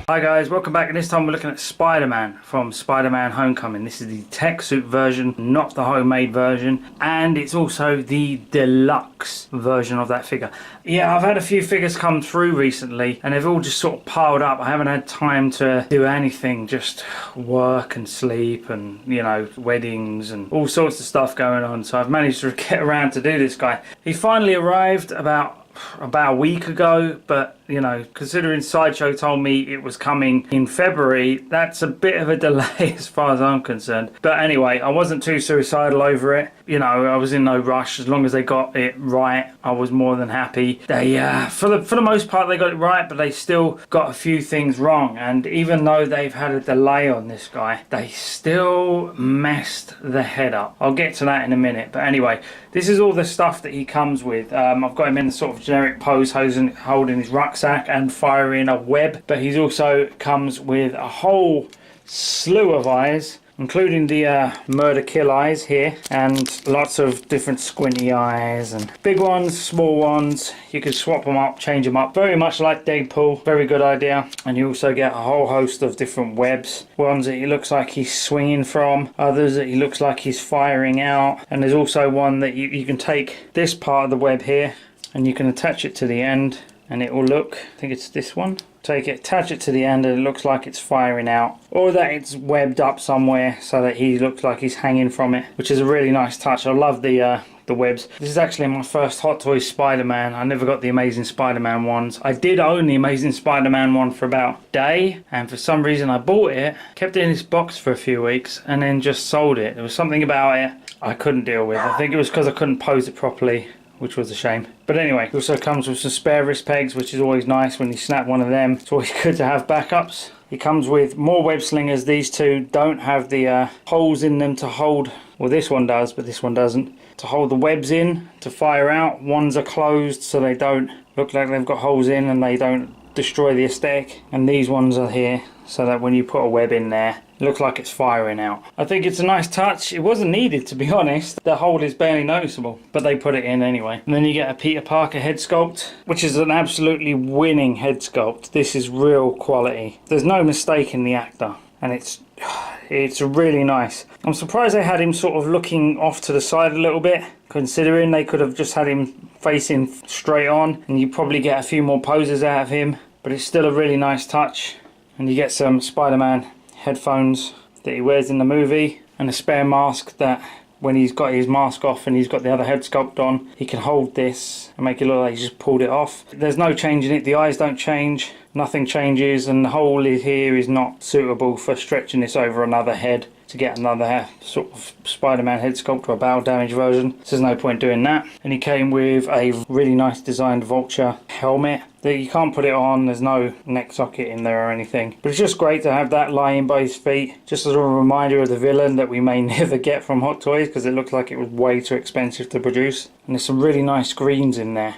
Hi guys, welcome back, and this time we're looking at Spider-Man from Spider-Man Homecoming. This is the tech suit version, not the homemade version, and it's also the deluxe version of that figure. Yeah, I've had a few figures come through recently and they've all just sort of piled up. I haven't had time to do anything, just work and sleep and, you know, weddings and all sorts of stuff going on. So I've managed to get around to do this guy. He finally arrived about a week ago, but you know, considering Sideshow told me it was coming in February, that's a bit of a delay as far as I'm concerned. But anyway, I wasn't too suicidal over it. You know, I was in no rush. As long as they got it right, I was more than happy. They for the most part they got it right, but they still got a few things wrong. And even though they've had a delay on this guy, they still messed the head up. I'll get to that in a minute. But anyway, this is all the stuff that he comes with. I've got him in the sort of generic pose, holding his rucksack and firing a web, but he also comes with a whole slew of eyes, including the murder kill eyes here, and lots of different squinty eyes, and big ones, small ones. You can swap them up, change them up, very much like Deadpool. Very good idea. And you also get a whole host of different webs, ones that he looks like he's swinging from, others that he looks like he's firing out, and there's also one that you can take this part of the web here and you can attach it to the end, and it will look, I think it's this one, take it, attach it to the end, and it looks like it's firing out, or that it's webbed up somewhere so that he looks like he's hanging from it, which is a really nice touch. I love the webs. This is actually my first Hot Toys Spider-Man. I never got the Amazing Spider-Man ones. I did own the Amazing Spider-Man one for about a day, and for some reason I bought it, kept it in this box for a few weeks, and then just sold it. There was something about it I couldn't deal with. I think it was because I couldn't pose it properly, which was a shame. But anyway, it also comes with some spare wrist pegs, which is always nice when you snap one of them. It's always good to have backups. It comes with more web slingers. These two don't have the holes in them to hold, well this one does, but this one doesn't, to hold the webs in to fire out. Ones are closed so they don't look like they've got holes in and they don't destroy the aesthetic. And these ones are here so that when you put a web in there, it looks like it's firing out. I think it's a nice touch. It wasn't needed, to be honest. The hole is barely noticeable, but they put it in anyway. And then you get a Peter Parker head sculpt, which is an absolutely winning head sculpt. This is real quality. There's no mistake in the actor, and it's really nice. I'm surprised they had him sort of looking off to the side a little bit, considering they could have just had him facing straight on, and you probably get a few more poses out of him, but it's still a really nice touch. And you get some Spider-Man headphones that he wears in the movie, and a spare mask that when he's got his mask off and he's got the other head sculpt on, he can hold this and make it look like he's just pulled it off. There's no change in it. The eyes don't change, nothing changes, and the hole here is not suitable for stretching this over another head to get another sort of Spider-Man head sculpt or a battle damage version. So there's no point doing that. And he came with a really nice designed Vulture helmet that you can't put it on. There's no neck socket in there or anything, but it's just great to have that lying by his feet, just as a reminder of the villain that we may never get from Hot Toys, because it looks like it was way too expensive to produce. And there's some really nice greens in there,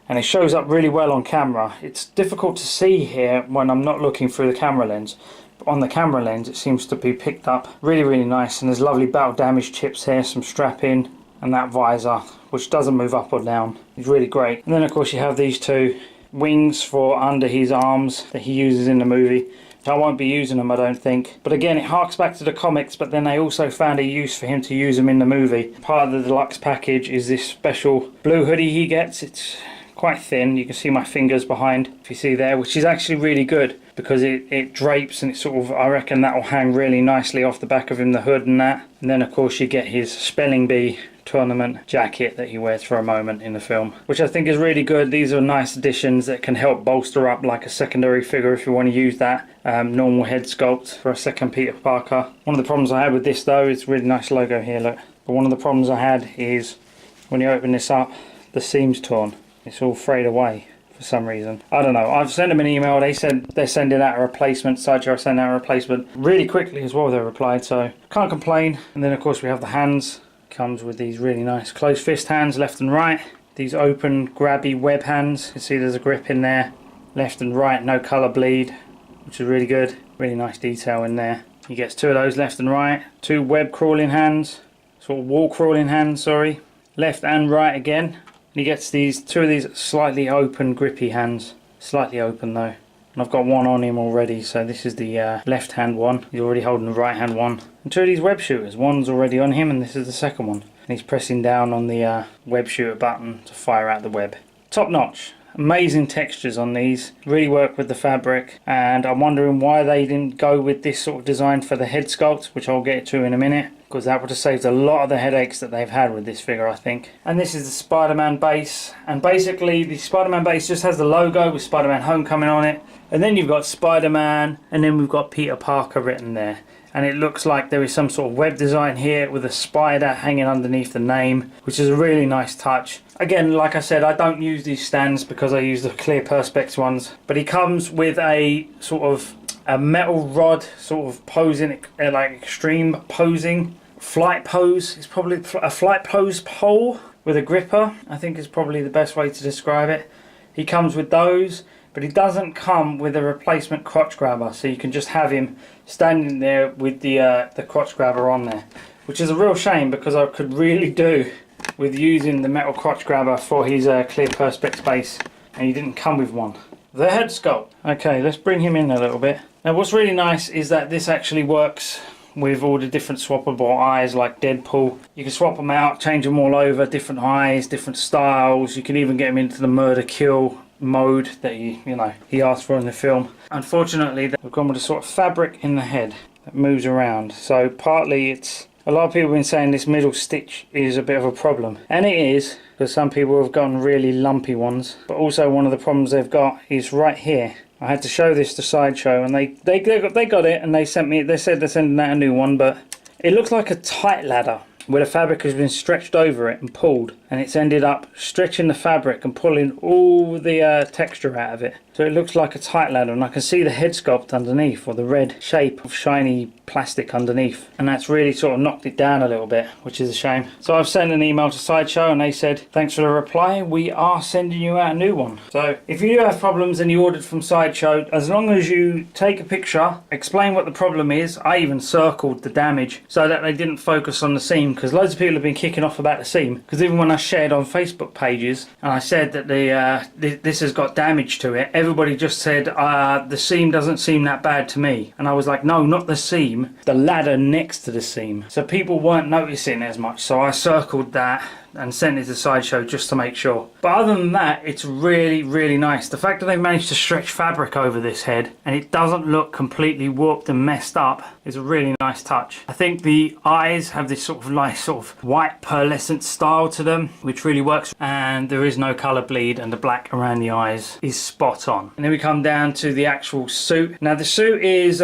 and it shows up really well on camera. It's difficult to see here when I'm not looking through the camera lens, but on the camera lens it seems to be picked up really nice. And there's lovely battle damage chips here, some strapping, and that visor which doesn't move up or down. It's really great. And then of course you have these two wings for under his arms that he uses in the movie. I won't be using them, I don't think, but again it harks back to the comics, but then they also found a use for him to use them in the movie. Part of the deluxe package is this special blue hoodie he gets. It's quite thin, you can see my fingers behind, if you see there, which is actually really good because it drapes, and it sort of, I reckon that will hang really nicely off the back of him, the hood and that. And then of course you get his spelling bee tournament jacket that he wears for a moment in the film, which I think is really good. These are nice additions that can help bolster up like a secondary figure if you want to use that normal head sculpt for a second Peter Parker. One of the problems I had with this though, it's a really nice logo here, look, but one of the problems I had is when you open this up, the seam's torn. It's all frayed away for some reason. I don't know. I've sent them an email. They said they're sending out a replacement. Sideshow sent out a replacement really quickly as well, they replied, so can't complain. And then of course we have the hands. Comes with these really nice closed fist hands, left and right. These open grabby web hands. You can see there's a grip in there. Left and right, no colour bleed, which is really good. Really nice detail in there. He gets two of those left and right. Two web crawling hands. Sort of wall crawling hands, sorry. Left and right again. And he gets these two of these slightly open grippy hands. Slightly open though. and I've got one on him already. So this is the left hand one. He's already holding the right hand one. And two of these web shooters. One's already on him, and this is the second one. And he's pressing down on the web shooter button to fire out the web. Top notch. Amazing textures on these, really work with the fabric, and I'm wondering why they didn't go with this sort of design for the head sculpt, which I'll get to in a minute, because that would have saved a lot of the headaches that they've had with this figure, I think. And this is the Spider-Man base, and basically the Spider-Man base just has the logo with Spider-Man Homecoming on it, and then you've got Spider-Man, and then we've got Peter Parker written there. And it looks like there is some sort of web design here with a spider hanging underneath the name, which is a really nice touch. Again, like I said, I don't use these stands because I use the clear perspex ones, but he comes with a sort of a metal rod sort of posing, like extreme posing, flight pose. It's probably a flight pose pole with a gripper, I think is probably the best way to describe it. He comes with those, but he doesn't come with a replacement crotch grabber, so you can just have him standing there with the crotch grabber on there, which is a real shame because I could really do with using the metal crotch grabber for his clear perspex base, and he didn't come with one. The head sculpt. Okay, let's bring him in a little bit. Now what's really nice is that this actually works with all the different swappable eyes like Deadpool. You can swap them out, change them all over, different eyes, different styles. You can even get them into the murder kill mode that he asked for in the film. Unfortunately, they've gone with a sort of fabric in the head that moves around. So partly it's, a lot of people have been saying this middle stitch is a bit of a problem, and it is, because some people have gotten really lumpy ones. But also one of the problems they've got is right here. I had to show this to Sideshow, and they got it, and they said they're sending out a new one, but it looks like a tight ladder where the fabric has been stretched over it and pulled, and it's ended up stretching the fabric and pulling all the texture out of it. So it looks like a tight ladder, and I can see the head sculpt underneath, or the red shape of shiny plastic underneath, and that's really sort of knocked it down a little bit, which is a shame. So I've sent an email to Sideshow, and they said thanks for the reply, we are sending you out a new one. So if you do have problems and you ordered from Sideshow, as long as you take a picture, explain what the problem is. I even circled the damage so that they didn't focus on the seam, because loads of people have been kicking off about the seam, because even when I shared on Facebook pages and I said that this has got damage to it, everybody just said the seam doesn't seem that bad to me, and I was like, no, not the seam, the ladder next to the seam. So people weren't noticing as much, so I circled that and sent it to Sideshow just to make sure. But other than that, it's really, really nice. The fact that they've managed to stretch fabric over this head and it doesn't look completely warped and messed up is a really nice touch. I think the eyes have this sort of nice sort of white pearlescent style to them, which really works, and there is no colour bleed, and the black around the eyes is spot on. And then we come down to the actual suit. Now the suit is,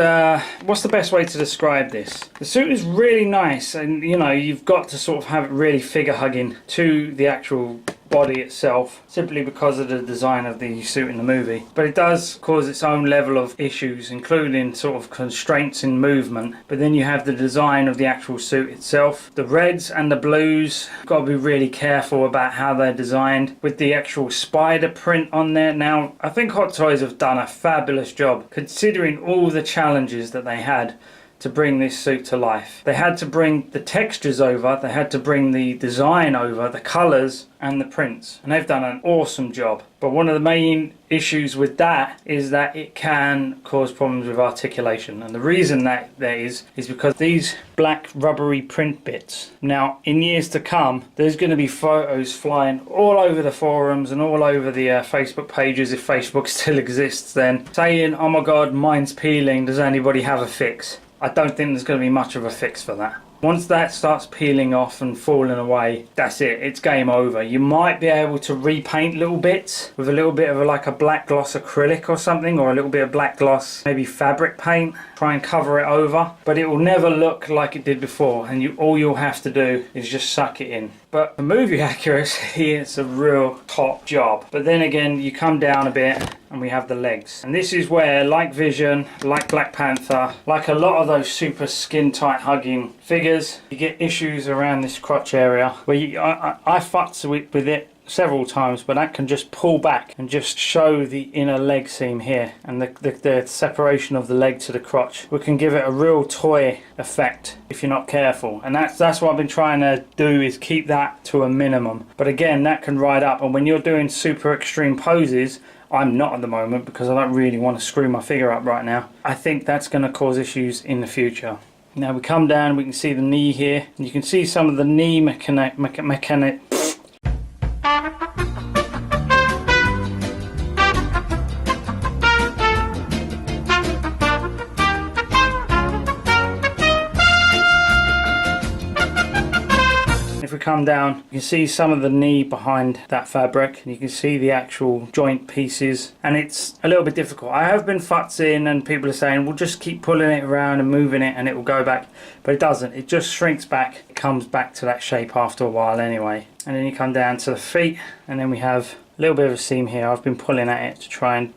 what's the best way to describe this? The suit is really nice, and you've got to sort of have it really figure hugging to the actual body itself, simply because of the design of the suit in the movie. But it does cause its own level of issues, including sort of constraints in movement. But then you have the design of the actual suit itself. The reds and the blues, got to be really careful about how they're designed, with the actual spider print on there. Now I think Hot Toys have done a fabulous job, considering all the challenges that they had to bring this suit to life. They had to bring the textures over, they had to bring the design over, the colours and the prints, and they've done an awesome job. But one of the main issues with that is that it can cause problems with articulation, and the reason that there is because these black rubbery print bits. Now in years to come, there's going to be photos flying all over the forums and all over the Facebook pages, if Facebook still exists then, saying, oh my god, mine's peeling, does anybody have a fix? I don't think there's going to be much of a fix for that. Once that starts peeling off and falling away, that's it, it's game over. You might be able to repaint little bits with a little bit of like a black gloss acrylic or something, or a little bit of black gloss, maybe fabric paint, try and cover it over, but it will never look like it did before, and all you'll have to do is just suck it in. But the movie accuracy, it's a real top job. But then again, you come down a bit and we have the legs, and this is where, like Vision, like Black Panther, like a lot of those super skin tight hugging figures, you get issues around this crotch area where I fucked with it several times, but that can just pull back and just show the inner leg seam here, and the separation of the leg to the crotch. We can give it a real toy effect if you're not careful, and that's what I've been trying to do, is keep that to a minimum. But again, that can ride up, and when you're doing super extreme poses, I'm not at the moment because I don't really want to screw my figure up right now. I think that's going to cause issues in the future. Now we come down, we can see the knee here, and you can see some of the knee mechanic. If we come down, you can see some of the knee behind that fabric, and you can see the actual joint pieces, and it's a little bit difficult. I have been futzing and people are saying, we'll just keep pulling it around and moving it and it will go back, but it doesn't. It just shrinks back. It comes back to that shape after a while anyway. And then you come down to the feet, and then we have a little bit of a seam here. I've been pulling at it to try and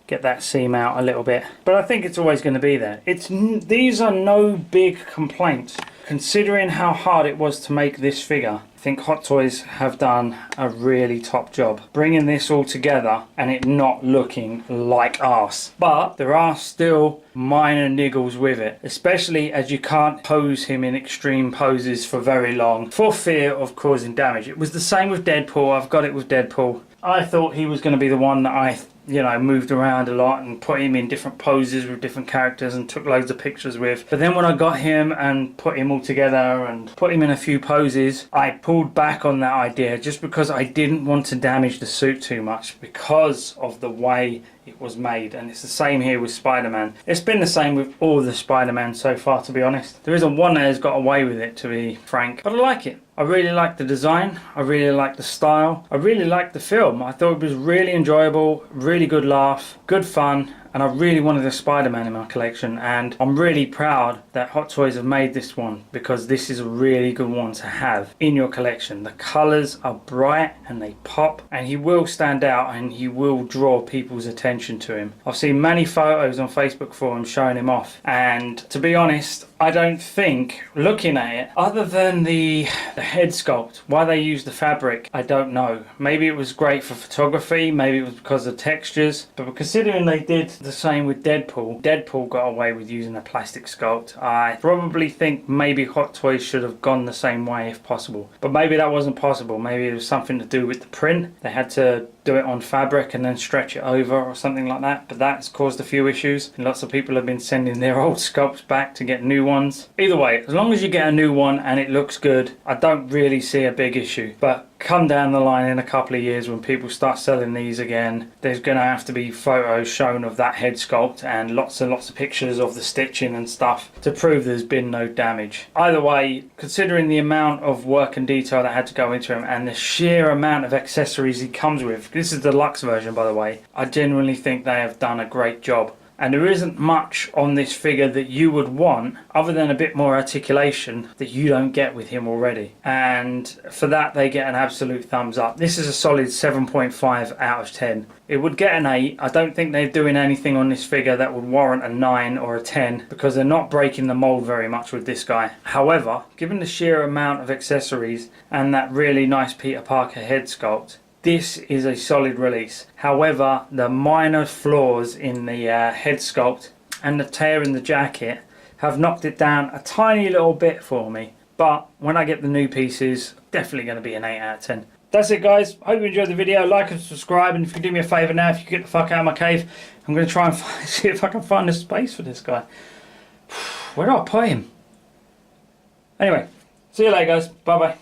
get that seam out a little bit, but I think it's always going to be there. These are no big complaints. Considering how hard it was to make this figure, I think Hot Toys have done a really top job bringing this all together and it not looking like arse. But there are still minor niggles with it, especially as you can't pose him in extreme poses for very long for fear of causing damage. It was the same with Deadpool. I've got it with Deadpool. I thought he was going to be the one that I moved around a lot and put him in different poses with different characters and took loads of pictures with. But then when I got him and put him all together and put him in a few poses, I pulled back on that idea just because I didn't want to damage the suit too much because of the way it was made. And it's the same here with Spider-Man. It's been the same with all the Spider-Man so far, to be honest. There isn't one that has got away with it, to be frank, but I like it. I really like the design, I really like the style, I really like the film. I thought it was really enjoyable, really good laugh, good fun, and I really wanted a Spider-Man in my collection, and I'm really proud that Hot Toys have made this one because this is a really good one to have in your collection. The colours are bright and they pop, and he will stand out and he will draw people's attention to him. I've seen many photos on Facebook forums showing him off, and to be honest, I don't think, looking at it, other than the head sculpt, why they used the fabric, I don't know. Maybe it was great for photography, maybe it was because of textures, but considering they did the same with Deadpool, Deadpool got away with using a plastic sculpt. I probably think maybe Hot Toys should have gone the same way if possible, but maybe that wasn't possible. Maybe it was something to do with the print. They had to do it on fabric and then stretch it over or something like that, but that's caused a few issues and lots of people have been sending their old sculpts back to get new ones. Either way, as long as you get a new one and it looks good, I don't really see a big issue. But come down the line in a couple of years when people start selling these again, there's going to have to be photos shown of that head sculpt and lots of pictures of the stitching and stuff to prove there's been no damage. Either way, considering the amount of work and detail that had to go into him and the sheer amount of accessories he comes with, this is the deluxe version by the way, I genuinely think they have done a great job. And there isn't much on this figure that you would want other than a bit more articulation that you don't get with him already. And for that they get an absolute thumbs up. This is a solid 7.5 out of 10. It would get an 8. I don't think they're doing anything on this figure that would warrant a 9 or a 10 because they're not breaking the mold very much with this guy. However, given the sheer amount of accessories and that really nice Peter Parker head sculpt, this is a solid release. However, the minor flaws in the head sculpt and the tear in the jacket have knocked it down a tiny little bit for me. But when I get the new pieces, definitely going to be an 8 out of 10. That's it guys, hope you enjoyed the video. Like and subscribe, and if you could do me a favour now, if you get the fuck out of my cave, I'm going to try and see if I can find a space for this guy. Where do I put him? Anyway, see you later guys, bye bye.